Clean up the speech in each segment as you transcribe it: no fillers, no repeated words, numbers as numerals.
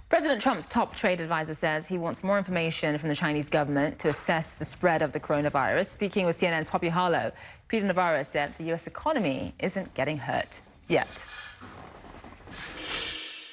President Trump's top trade advisor says he wants more information from the Chinese government to assess the spread of the coronavirus. Speaking with CNN's Poppy Harlow, Peter Navarro said the U.S. economy isn't getting hurt yet.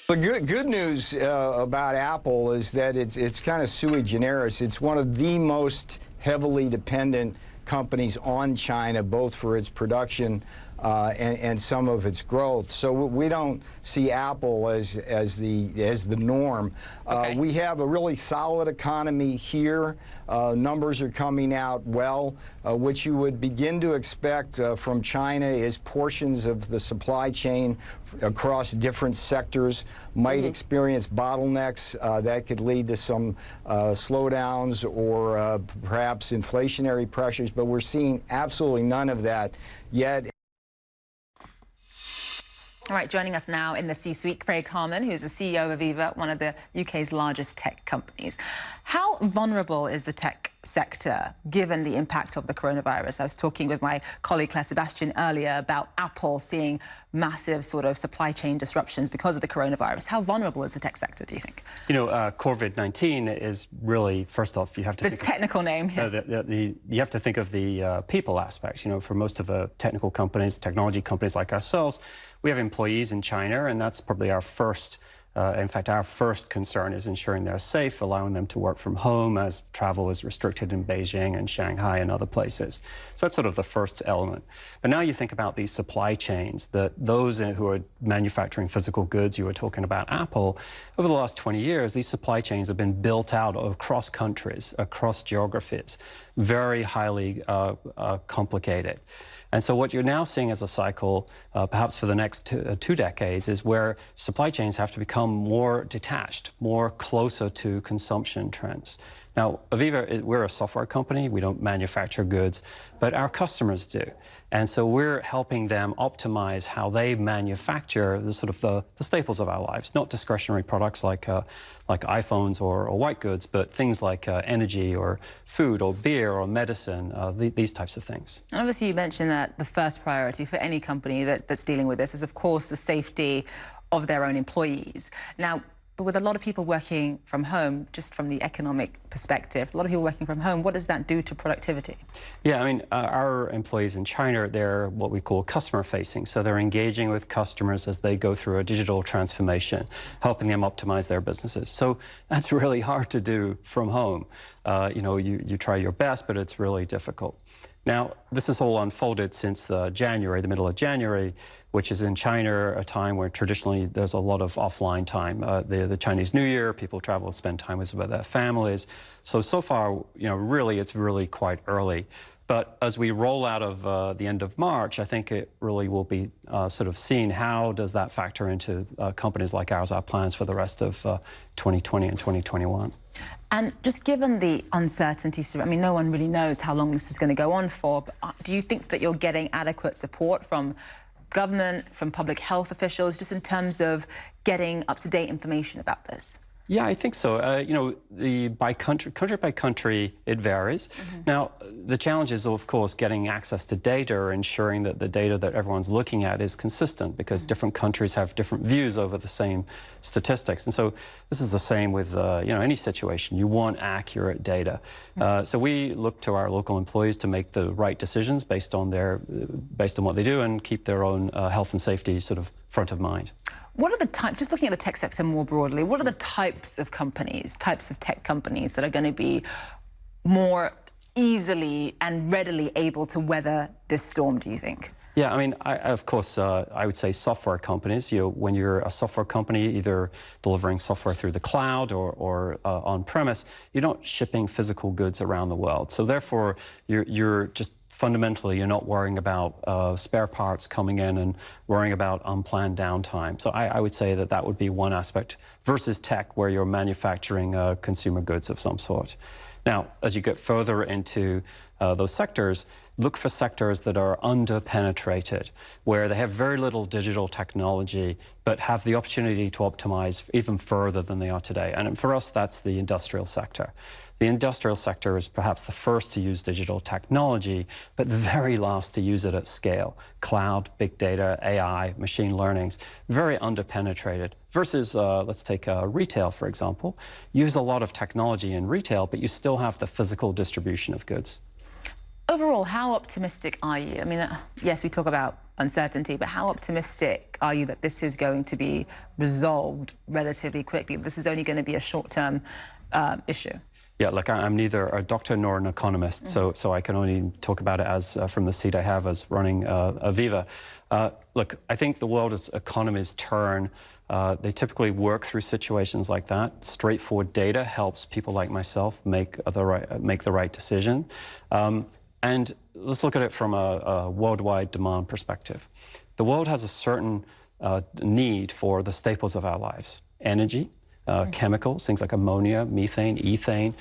The good news about Apple is that it's kind of sui generis. It's one of the most heavily dependent companies on China, both for its production and some of its growth. So we don't see Apple as the norm. Okay. We have a really solid economy here. Numbers are coming out well. What you would begin to expect from China is portions of the supply chain across different sectors might experience bottlenecks that could lead to some slowdowns or perhaps inflationary pressures, but we're seeing absolutely none of that yet. All right, joining us now in the C-suite, Craig Hayman, who's the CEO of AVEVA, one of the UK's largest tech companies. How vulnerable is the tech sector given the impact of the coronavirus? I was talking with my colleague Claire Sebastian earlier about Apple seeing massive sort of supply chain disruptions because of the coronavirus. How vulnerable is the tech sector, do you think? You know, COVID-19 is really, first off, you have to think the technical name, yes. You have to think of the people aspect. You know, for most of the technical companies, technology companies like ourselves, we have employees in China, and that's probably our first in fact, our first concern is ensuring they're safe, allowing them to work from home as travel is restricted in Beijing and Shanghai and other places. So that's sort of the first element. But now you think about these supply chains, that those who are manufacturing physical goods, you were talking about Apple, over the last 20 years, these supply chains have been built out across countries, across geographies, very highly complicated. And so what you're now seeing as a cycle, perhaps for the next two decades, is where supply chains have to become more detached, more closer to consumption trends. Now, AVEVA, we're a software company. We don't manufacture goods, but our customers do. And so we're helping them optimize how they manufacture the sort of the staples of our lives, not discretionary products like iPhones or white goods, but things like energy or food or beer or medicine, these types of things. And obviously, you mentioned that the first priority for any company that's dealing with this is, of course, the safety of their own employees. Now, but with a lot of people working from home, just from the economic perspective, a lot of people working from home, what does that do to productivity? Yeah, I mean, our employees in China, they're what we call customer-facing. So they're engaging with customers as they go through a digital transformation, helping them optimize their businesses. So that's really hard to do from home. You know, you try your best, but it's really difficult. Now, this has all unfolded since January, the middle of January, which is in China a time where traditionally there's a lot of offline time. The Chinese New Year, people travel, spend time with their families. So far, you know, really, it's really quite early. But as we roll out of the end of March, I think it really will be sort of seen how does that factor into companies like ours, our plans for the rest of 2020 and 2021. And just given the uncertainty, I mean, no one really knows how long this is going to go on for, but do you think that you're getting adequate support from government, from public health officials, just in terms of getting up-to-date information about this? Yeah, I think so. You know, by country by country, it varies. Now, the challenge is, of course, getting access to data or ensuring that the data that everyone's looking at is consistent, because different countries have different views over the same statistics. And so this is the same with, you know, any situation. You want accurate data. So we look to our local employees to make the right decisions based on what they do and keep their own health and safety sort of front of mind. What are the types, just looking at the tech sector more broadly, what are the types of companies, types of tech companies that are going to be more easily and readily able to weather this storm, do you think? Yeah, I mean, of course, I would say software companies. You know, when you're a software company, either delivering software through the cloud or on-premise, you're not shipping physical goods around the world. So therefore, you're just fundamentally, you're not worrying about spare parts coming in and worrying about unplanned downtime. So I would say that that would be one aspect versus tech, where you're manufacturing consumer goods of some sort. Now, as you get further into those sectors, look for sectors that are under-penetrated, where they have very little digital technology, but have the opportunity to optimize even further than they are today. And for us, that's the industrial sector. The industrial sector is perhaps the first to use digital technology, but the very last to use it at scale. Cloud, big data, AI, machine learnings, very under-penetrated. Versus, let's take retail, for example. Use a lot of technology in retail, but you still have the physical distribution of goods. Overall, how optimistic are you? I mean, yes, we talk about uncertainty, but how optimistic are you that this is going to be resolved relatively quickly? This is only going to be a short-term issue. Yeah, look, I'm neither a doctor nor an economist, so I can only talk about it as from the seat I have as running AVEVA. Look, I think the world's economies turn. They typically work through situations like that. Straightforward data helps people like myself make the right decision. And let's look at it from a worldwide demand perspective. The world has a certain need for the staples of our lives: energy, chemicals, things like ammonia, methane, ethane,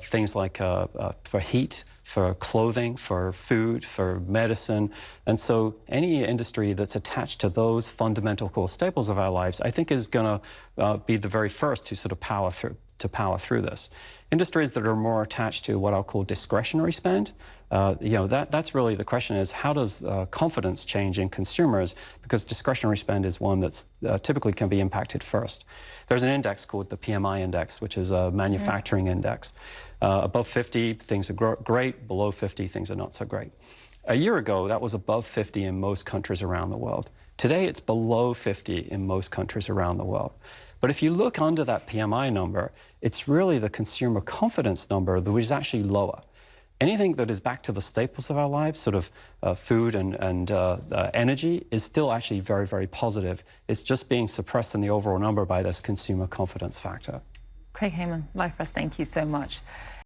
things like for heat, for clothing, for food, for medicine. And so any industry that's attached to those fundamental core staples of our lives, I think is going to be the very first to sort of power through this. Industries that are more attached to what I'll call discretionary spend, that's really the question: is how does confidence change in consumers? Because discretionary spend is one that's typically can be impacted first. There's an index called the PMI index, which is a manufacturing index. Above 50, things are great. Below 50, things are not so great. A year ago, that was above 50 in most countries around the world. Today, it's below 50 in most countries around the world. But if you look under that PMI number, it's really the consumer confidence number that is actually lower. Anything that is back to the staples of our lives, sort of food and energy, is still actually very, very positive. It's just being suppressed in the overall number by this consumer confidence factor. Craig Hayman, Life First, thank you so much.